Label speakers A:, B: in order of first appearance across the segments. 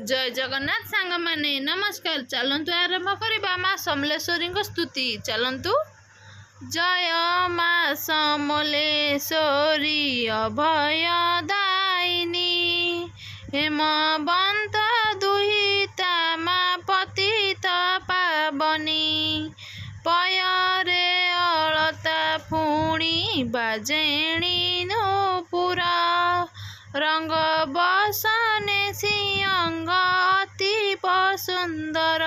A: जय जगन्नाथ सांग माने नमस्कार। चलतु आरंभ करवा माँ समलेश्वरी स्तुति। चलतु जय माँ समलेश्वरी अभयदायिनी हेमवंत दुहिता माँ पतित पावनी पयरे अलता फुणी बाजेणी नूपुरा रंग बसने सिंह अति सुंदर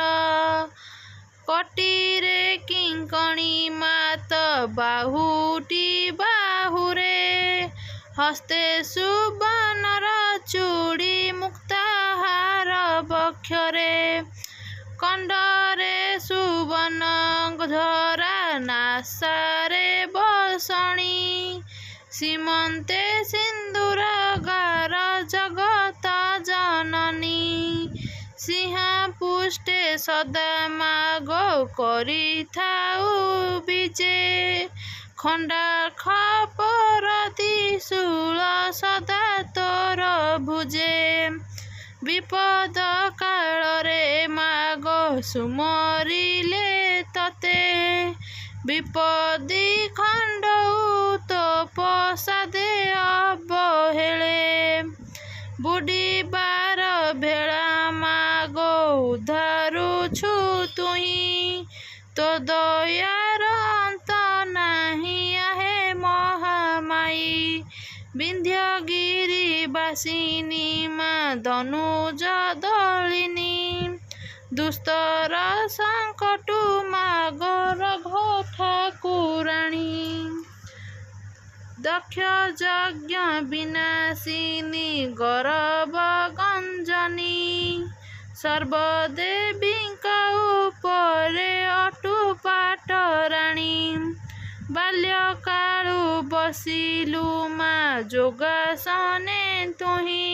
A: कटीरे किंकणी मात बाहुटी बाहुरे हस्ते सुबर्णर चूड़ी मुक्ताहार बक्षरे कंडरे सुबर्ण धरा नासारे बसणी सीमंते सिंदूर गार जगत जननी सिंहपुष्टे सदा मागो करी थाउ विजे खंडा खपर त्रिशूल सदा तोर भुजे विपद कालरे मागो सुमरिले तते विपदी खंडऊ तो प्रसादे अवहेले बुड़ीबार भेड़ा मागो उद्धारुछु तुही तो दयार अंत नाही आहे महामाई विंध्यगिरी बासिनी माँ धनुज दलिनी दुस्तर संकटु मागो रघो ठाकुराणी दक्ष यज्ञ विनाशिनी गौरव गंजनी सर्वदेवी उपरे अटुपाटराणी बाल्यकालु बसिलु माँ जोगासने तुही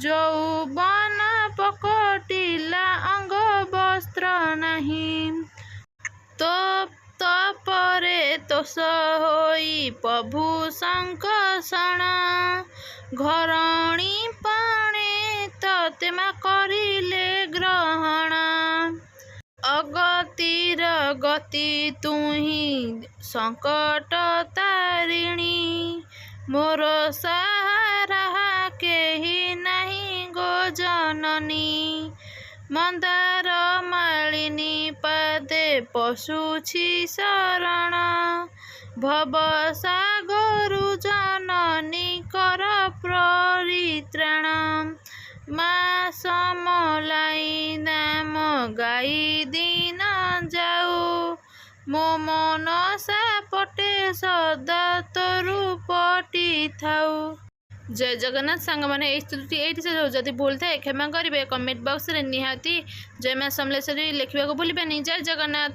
A: यौवन पकटिला अंग वस्त्र नहीं तो तपरे तोष होई प्रभु संकर्षण घरणी पाणे ततेमा करिले ग्रहण अगतिर गति तुही संकट तारिणी मोर सहारा केही नहीं गो जननी मंदार मालिनी पादे पशुछि शरण भव सागरु जननी कर परित्राण माँ समलाई नाम गाई दिन जाऊ मो मन सापटे सदा तोरु पटी थाऊ। जय जगन्नाथ सांग मैंने स्तुति ये जदि भूल थाए क्षमा करेंगे कमेंट बॉक्स रे निहाती जय माँ समलेश्वरी लिखा भूलें। जय जगन्नाथ।